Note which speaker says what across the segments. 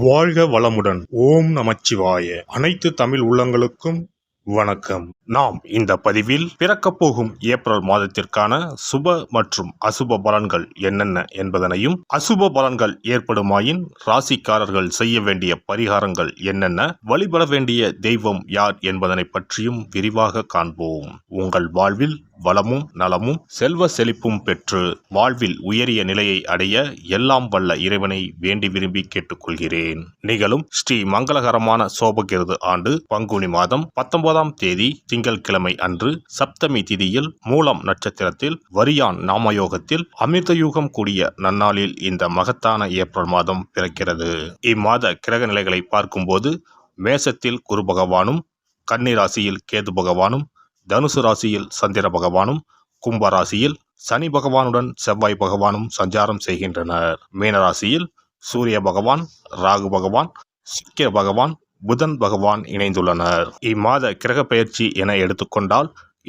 Speaker 1: வாழ்க வளமுடன். ஓம் நமச்சிவாய. அனைத்து தமிழ் உள்ளங்களுக்கும் வணக்கம். நாம் இந்த பதிவில் பிறக்கப் போகும் ஏப்ரல் மாதத்திற்கான சுப மற்றும் அசுப பலன்கள் என்னென்ன என்பதனையும், அசுப பலன்கள் ஏற்படுமாயின் ராசிக்காரர்கள் செய்ய வேண்டிய பரிகாரங்கள் என்னென்ன, வழிபட வேண்டிய தெய்வம் யார் என்பதனை பற்றியும் விரிவாக காண்போம். உங்கள் வாழ்வில் வளமும் நலமும் செல்வ செழிப்பும் பெற்று வாழ்வில் உயரிய நிலையை அடைய எல்லாம் வல்ல இறைவனை வேண்டி விரும்பி கேட்டுக்கொள்கிறேன். நிகழும் ஸ்ரீ மங்களகரமான சோபகிருது ஆண்டு பங்குனி மாதம் 19ஆம் தேதி திங்கட்கிழமை அன்று சப்தமி திதியில் மூலம் நட்சத்திரத்தில் வரியான் நாமயோகத்தில் அமிர்தயுகம் கூடிய நன்னாளில் இந்த மகத்தான ஏப்ரல் மாதம் பிறக்கிறது. இம்மாத கிரக நிலைகளை பார்க்கும்போது மேசத்தில் குரு பகவானும், கன்னி ராசியில் கேது பகவானும், தனுசு ராசியில் சந்திர பகவானும், கும்ப ராசியில் சனி பகவானுடன் செவ்வாய் பகவானும் சஞ்சாரம் செய்கின்றனர். மீனராசியில் சூரிய பகவான், ராகு பகவான், சுக்கிர பகவான், புதன் பகவான் இணைந்துள்ளனர். இம்மாத கிரக பெயர்ச்சி என எடுத்துக்கொண்டால்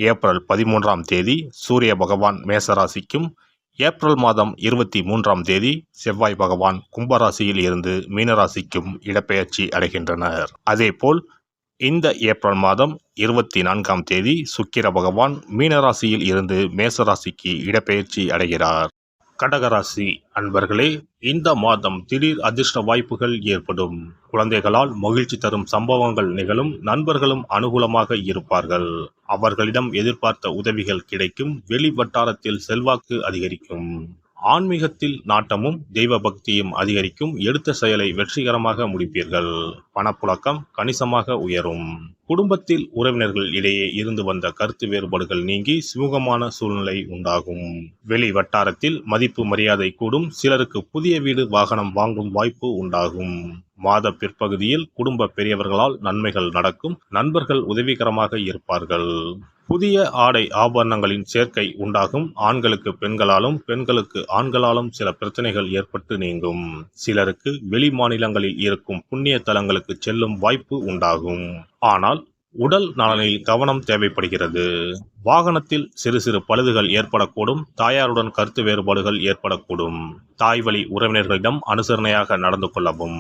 Speaker 1: ஏப்ரல் 13ஆம் தேதி சூரிய பகவான் மேசராசிக்கும், ஏப்ரல் மாதம் 23ஆம் தேதி செவ்வாய் பகவான் கும்பராசியில் இருந்து மீனராசிக்கும் இடப்பெயர்ச்சி அடைகின்றனர். அதேபோல் இந்த ஏப்ரல் மாதம் 24ஆம் தேதி சுக்கிர பகவான் மீனராசியில் இருந்து மேசராசிக்கு இடப்பெயர்ச்சி அடைகிறார். கடகராசி அன்பர்களே, இந்த மாதம் திடீர் அதிர்ஷ்ட வாய்ப்புகள் ஏற்படும். குழந்தைகளால் மகிழ்ச்சி தரும் சம்பவங்கள் நிகழும். நண்பர்களும் அனுகூலமாக இருப்பார்கள். அவர்களிடம் எதிர்பார்த்த உதவிகள் கிடைக்கும். வெளி வட்டாரத்தில் செல்வாக்கு அதிகரிக்கும். ஆன்மீகத்தில் நாட்டமும் தெய்வ பக்தியும் அதிகரிக்கும். எடுத்த செயலை வெற்றிகரமாக முடிப்பீர்கள். பணப்புழக்கம் கணிசமாக உயரும். குடும்பத்தில் உறவினர்கள் இடையே இருந்து வந்த கருத்து வேறுபாடுகள் நீங்கி சுமூகமான சூழ்நிலை உண்டாகும். வெளி வட்டாரத்தில் மதிப்பு மரியாதை கூடும். சிலருக்கு புதிய வீடு வாகனம் வாங்கும் வாய்ப்பு உண்டாகும். மாத பிற்பகுதியில் குடும்ப பெரியவர்களால் நன்மைகள் நடக்கும். நண்பர்கள் உதவிகரமாக இருப்பார்கள். புதிய ஆடை ஆபரணங்களின் சேர்க்கை உண்டாகும். ஆண்களுக்கு பெண்களாலும், பெண்களுக்கு ஆண்களாலும் சில பிரச்சனைகள் ஏற்பட்டு நீங்கும். சிலருக்கு வெளி மாநிலங்களில் இருக்கும் புண்ணிய தலங்களுக்கு செல்லும் வாய்ப்பு உண்டாகும். ஆனால் உடல் நலனில் கவனம் தேவைப்படுகிறது. வாகனத்தில் சிறு சிறு பழுதுகள் ஏற்படக்கூடும். தாயாருடன் கருத்து வேறுபாடுகள் ஏற்படக்கூடும். தாய் வழி உறவினர்களிடம் அனுசரணையாக நடந்து கொள்ளவும்.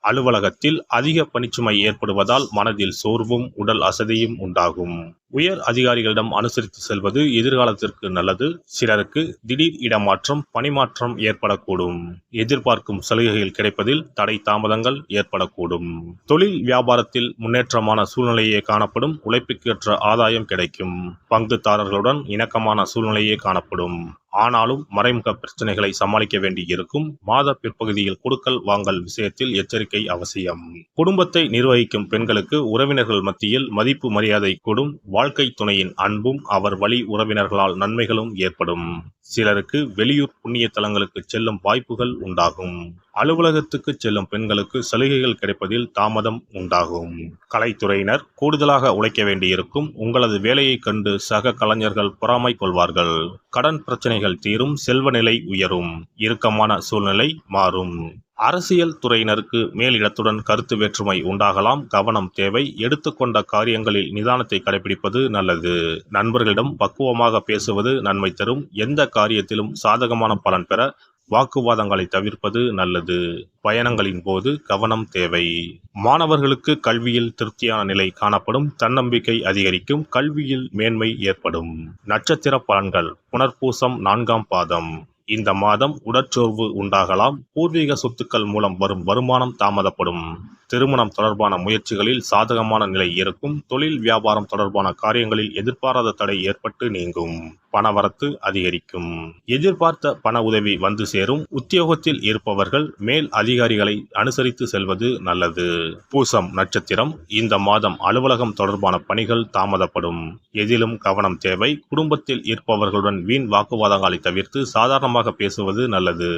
Speaker 1: அலுவலகத்தில் அதிக பணிச்சுமை ஏற்படுவதால் மனதில் சோர்வும் உடல் அசதியும் உண்டாகும். உயர் அதிகாரிகளிடம் அனுசரித்து செல்வது எதிர்காலத்திற்கு நல்லது. சிலருக்கு திடீர் இடமாற்றம், பணிமாற்றம் ஏற்படக்கூடும். எதிர்பார்க்கும் சலுகைகள் கிடைப்பதில் தடை தாமதங்கள் ஏற்படக்கூடும். தொழில் வியாபாரத்தில் முன்னேற்றமான சூழ்நிலையே காணப்படும். உழைப்புக்கேற்ற ஆதாயம் கிடைக்கும். பங்குதாரர்களுடன் இணக்கமான சூழ்நிலையே காணப்படும். ஆனாலும் மறைமுக பிரச்சனைகளை சமாளிக்க வேண்டி இருக்கும். மாத பிற்பகுதியில் கொடுக்கல் வாங்கல் விஷயத்தில் எச்சரிக்கை அவசியம். குடும்பத்தை நிர்வகிக்கும் பெண்களுக்கு உறவினர்கள் மத்தியில் மதிப்பு மரியாதை கூடும். வாழ்க்கை துணையின் அன்பும் அவர் வழி உறவினர்களால் நன்மைகளும் ஏற்படும். சிலருக்கு வெளியூர் புண்ணிய தலங்களுக்கு செல்லும் வாய்ப்புகள் உண்டாகும். அலுவலகத்துக்கு செல்லும் பெண்களுக்கு சலுகைகள் கிடைப்பதில் தாமதம் உண்டாகும். கலைத்துறையினர் கூடுதலாக உழைக்க வேண்டியிருக்கும். உங்களது வேலையை கண்டு சக கலைஞர்கள் பொறாமை கொள்வார்கள். கடன் பிரச்சனைகள் தீரும். செல்வ நிலை உயரும். இறுக்கமான சூழ்நிலை மாறும். அரசியல் துறையினருக்கு மேலிடத்துடன் கருத்து வேற்றுமை உண்டாகலாம். கவனம் தேவை. எடுத்துக்கொண்ட காரியங்களில் நிதானத்தை கடைபிடிப்பது நல்லது. நண்பர்களிடம் பக்குவமாக பேசுவது நன்மை தரும். எந்த காரியத்திலும் சாதகமான பலன் பெற வாக்குவாதங்களை தவிர்ப்பது நல்லது. பயணங்களின் போது கவனம் தேவை. மாணவர்களுக்கு கல்வியில் திருப்தியான நிலை காணப்படும். தன்னம்பிக்கை அதிகரிக்கும். கல்வியில் மேன்மை ஏற்படும். நட்சத்திர பலன்கள். புனர்பூசம் 4ஆம் பாதம். இந்த மாதம் உடற்சோர்வு உண்டாகலாம். பூர்வீக சொத்துக்கள் மூலம் வரும் வருமானம் தாமதப்படும். திருமணம் தொடர்பான முயற்சிகளில் சாதகமான நிலை இருக்கும். தொழில் வியாபாரம் தொடர்பான காரியங்களில் எதிர்பாராத தடை ஏற்பட்டு நீங்கும். பணவரத்து அதிகரிக்கும். எதிர்பார்த்த பண உதவி வந்து சேரும். உத்தியோகத்தில் இருப்பவர்கள் மேல் அதிகாரிகளை அனுசரித்து செல்வது நல்லது. பூசம் நட்சத்திரம். இந்த மாதம் அலுவலகம் தொடர்பான பணிகள் தாமதப்படும். எதிலும் கவனம் தேவை. குடும்பத்தில் இருப்பவர்களுடன் வீண் வாக்குவாதங்களை தவிர்த்து சாதாரணமாக பேசுவது நல்லது.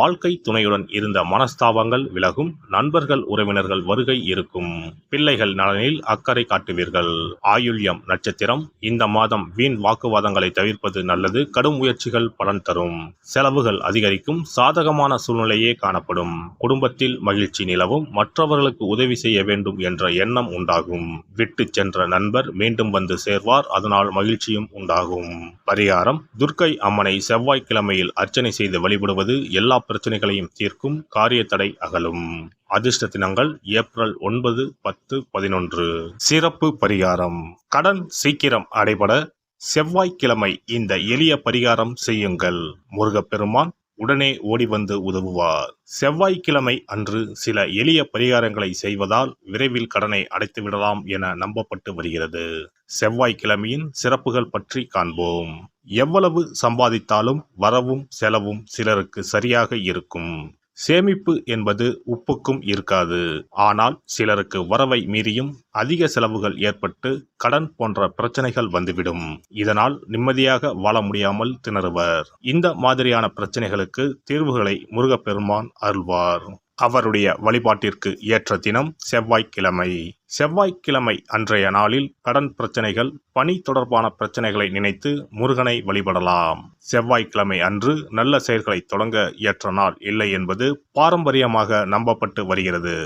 Speaker 1: வாழ்க்கை துணையுடன் இருந்த மனஸ்தாபங்கள் விலகும். நண்பர்கள் உறவினர்கள் வருகை இருக்கும். பிள்ளைகள் நலனில் அக்கறை காட்டுவீர்கள். ஆயுள்யம் நட்சத்திரம். இந்த மாதம் வீண் வாக்குவாதங்களை தவிர்ப்பது தவிர்ப்பது நல்லது. கடும் முயற்சிகள் பலன் தரும். செலவுகள் அதிகரிக்கும். சாதகமான சூழ்நிலையே காணப்படும். குடும்பத்தில் மகிழ்ச்சி நிலவும். மற்றவர்களுக்கு உதவி செய்ய வேண்டும் என்ற எண்ணம் உண்டாகும். விட்டு சென்ற நண்பர் மீண்டும் வந்து சேர்வார். அதனால் மகிழ்ச்சியும் உண்டாகும். பரிகாரம்: துர்க்கை அம்மனை செவ்வாய்க்கிழமையில் அர்ச்சனை செய்து வழிபடுவது எல்லா பிரச்சனைகளையும் தீர்க்கும். காரிய தடை அகலும். அதிர்ஷ்ட தினங்கள் ஏப்ரல் 9, 10, 11. சிறப்பு பரிகாரம்: கடன் சீக்கிரம் அடைபட செவ்வாய்க்கிழமை இந்த எளிய பரிகாரம் செய்யுங்கள். முருகப்பெருமான் உடனே ஓடி வந்து உதவுவார். செவ்வாய்க்கிழமை அன்று சில எளிய பரிகாரங்களை செய்வதால் விரைவில் கடனை அடைத்து விடலாம் என நம்பப்பட்டு வருகிறது. செவ்வாய்க்கிழமையின் சிறப்புகள் பற்றி காண்போம். எவ்வளவு சம்பாதித்தாலும் வரவும் செலவும் சிலருக்கு சரியாக இருக்கும். சேமிப்பு என்பது உப்புக்கும் இருக்காது. ஆனால் சிலருக்கு வரவை மீறியும் அதிக செலவுகள் ஏற்பட்டு கடன் போன்ற பிரச்சனைகள் வந்துவிடும். இதனால் நிம்மதியாக வாழ முடியாமல் திணறுவர். இந்த மாதிரியான பிரச்சனைகளுக்கு தீர்வுகளை முருகப்பெருமான் அருள்வார். அவருடைய வழிபாட்டிற்கு ஏற்ற தினம் செவ்வாய்க்கிழமை. செவ்வாய்க்கிழமை அன்றைய நாளில் கடன் பிரச்சனைகள், பணி தொடர்பான பிரச்சனைகளை நினைத்து முருகனை வழிபடலாம். செவ்வாய்க்கிழமை அன்று நல்ல செயல்களை தொடங்க ஏற்ற நாள் இல்லை என்பது பாரம்பரியமாக நம்பப்பட்டு வருகிறது.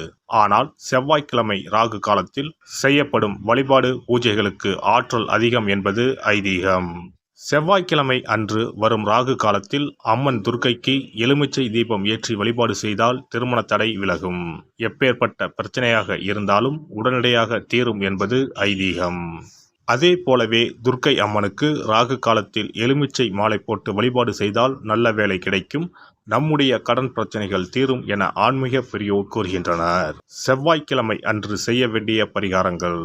Speaker 1: ஆனால் செவ்வாய்க்கிழமை ராகு காலத்தில் செய்யப்படும் வழிபாடு பூஜைகளுக்கு ஆற்றல் அதிகம் என்பது ஐதீகம். செவ்வாய்க்கிழமை அன்று வரும் ராகு காலத்தில் அம்மன் துர்க்கைக்கு எலுமிச்சை தீபம் ஏற்றி வழிபாடு செய்தால் திருமண தடை விலகும். எப்பேற்பட்ட பிரச்சனையாக இருந்தாலும் உடனடியாக தீரும் என்பது ஐதீகம். அதே போலவே துர்க்கை அம்மனுக்கு ராகு காலத்தில் எலுமிச்சை மாலை போட்டு வழிபாடு செய்தால் நல்ல வேலை கிடைக்கும். நம்முடைய கடன் பிரச்சனைகள் தீரும் என ஆன்மீக பெரியோர் கூறுகின்றனர். செவ்வாய்க்கிழமை அன்று செய்ய வேண்டிய பரிகாரங்கள்: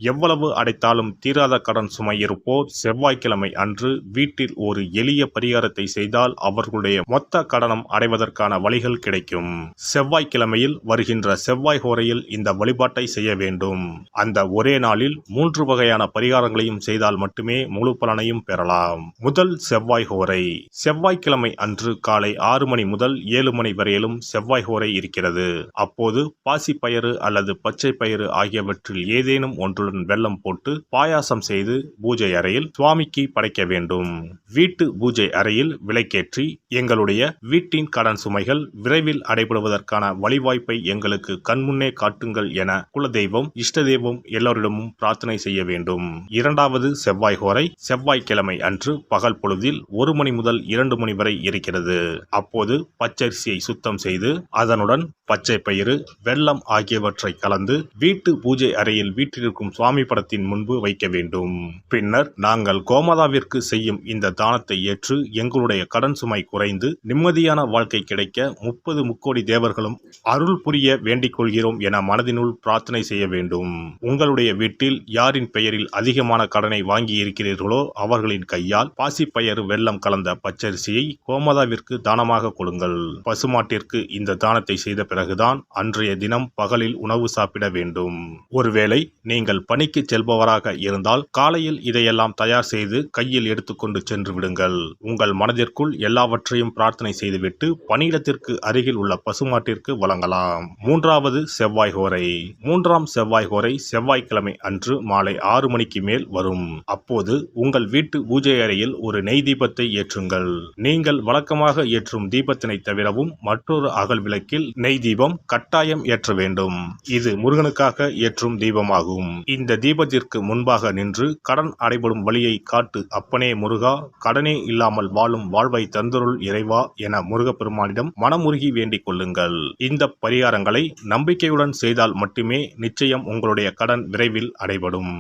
Speaker 1: எவ்வளவு அடைத்தாலும் தீராத கடன் சுமை இருப்போர் செவ்வாய்க்கிழமை அன்று வீட்டில் ஒரு எளிய பரிகாரத்தை செய்தால் அவர்களுடைய மொத்த கடனம் அடைவதற்கான வழிகள் கிடைக்கும். செவ்வாய்க்கிழமையில் வருகின்ற செவ்வாய் ஹோரையில் இந்த வழிபாட்டை செய்ய வேண்டும். அந்த ஒரே நாளில் 3 வகையான பரிகாரங்களையும் செய்தால் மட்டுமே முழு பலனையும் பெறலாம். முதல் செவ்வாய் ஹோரை. செவ்வாய்க்கிழமை அன்று காலை 6 மணி முதல் 7 மணி வரையிலும் செவ்வாய் ஹோரை இருக்கிறது. அப்போது பாசிப்பயிறு அல்லது பச்சை பயிறு ஆகியவற்றில் ஏதேனும் ஒன்று வெல்லம் போட்டு பாயாசம் செய்து பூஜை அறையில் சுவாமிக்கு படைக்க வேண்டும். வீட்டு பூஜை அறையில் விளக்கேற்றி எங்களுடைய வீட்டின் கடன் சுமைகள் விரைவில் அடைபடுவதற்கான வழிவாய்ப்பை எங்களுக்கு கண்முன்னே காட்டுங்கள் என குலதெய்வம், இஷ்ட தெய்வம் எல்லோரிடமும் பிரார்த்தனை செய்ய வேண்டும். இரண்டாவது செவ்வாய் ஹோரை செவ்வாய்க்கிழமை அன்று பகல் பொழுதில் 1 மணி முதல் 2 மணி வரை இருக்கிறது. அப்போது பச்சரிசியை சுத்தம் செய்து அதனுடன் பச்சை பயிறு, வெல்லம் ஆகியவற்றை கலந்து வீட்டு பூஜை அறையில் வீட்டிற்கும் சுவாமி படத்தின் முன்பு வைக்க வேண்டும். பின்னர் நாங்கள் கோமாதாவிற்கு செய்யும் இந்த தானத்தை ஏற்று எங்களுடைய கடன் சுமை குறைந்து நிம்மதியான வாழ்க்கை கிடைக்க 30 முக்கோடி தேவர்களும் அருள் புரிய வேண்டிக் கொள்கிறோம் என மனதினுள் பிரார்த்தனை செய்ய வேண்டும். உங்களுடைய வீட்டில் யாரின் பெயரில் அதிகமான கடனை வாங்கி இருக்கிறீர்களோ அவர்களின் கையால் பாசிப்பயறு வெல்லம் கலந்த பச்சரிசியை கோமாதாவிற்கு தானமாக கொடுங்கள். பசுமாட்டிற்கு இந்த தானத்தை செய்த பிறகுதான் அன்றைய தினம் பகலில் உணவு சாப்பிட வேண்டும். ஒருவேளை நீங்கள் பணிக்கு செல்பவராக இருந்தால் காலையில் இதையெல்லாம் தயார் செய்து கையில் எடுத்துக்கொண்டு சென்று விடுங்கள். உங்கள் மனதிற்குள் எல்லாவற்றையும் பிரார்த்தனை செய்துவிட்டு பணியிடத்திற்கு அருகில் உள்ள பசுமாட்டிற்கு வழங்கலாம். மூன்றாவது செவ்வாய் ஹோரை. 3ஆம் செவ்வாய் ஹோரை செவ்வாய்க்கிழமை அன்று மாலை 6 மணிக்கு மேல் வரும். அப்போது உங்கள் வீட்டு பூஜை அறையில் ஒரு நெய் தீபத்தை ஏற்றுங்கள். நீங்கள் வழக்கமாக ஏற்றும் தீபத்தினை தவிரவும் மற்றொரு அகல் விளக்கில் நெய் தீபம் கட்டாயம் ஏற்ற வேண்டும். இது முருகனுக்காக ஏற்றும் தீபமாகும். இந்த தீபத்திற்கு முன்பாக நின்று கடன் அடைபடும் வழியை காட்டு அப்பனே முருகா, கடனே இல்லாமல் வாழும் வாழ்வை தந்தருள் இறைவா என முருகப்பெருமானிடம் மனமுருகி வேண்டிக் கொள்ளுங்கள். இந்த பரிகாரங்களை நம்பிக்கையுடன் செய்தால் மட்டுமே நிச்சயம் உங்களுடைய கடன் விரைவில் அடைபடும்.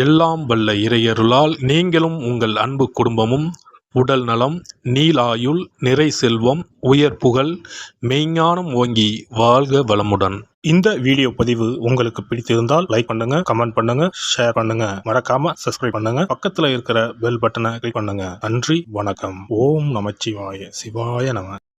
Speaker 2: எல்லாம் வல்ல இறையருளால் நீங்களும் உங்கள் அன்பு குடும்பமும் உடல் நலம், நீலாயுள், நிறை செல்வம், உயர் புகழ், மெய்ஞானம் ஓங்கி வாழ்க வளமுடன்.
Speaker 1: இந்த வீடியோ பதிவு உங்களுக்கு பிடித்திருந்தால் லைக் பண்ணுங்க, கமெண்ட் பண்ணுங்க, ஷேர் பண்ணுங்க, மறக்காம சப்ஸ்கிரைப் பண்ணுங்க, பக்கத்துல இருக்கிற பெல் பட்டனை கிளிக் பண்ணுங்க. நன்றி, வணக்கம். ஓம் நமச்சிவாய. சிவாய நம.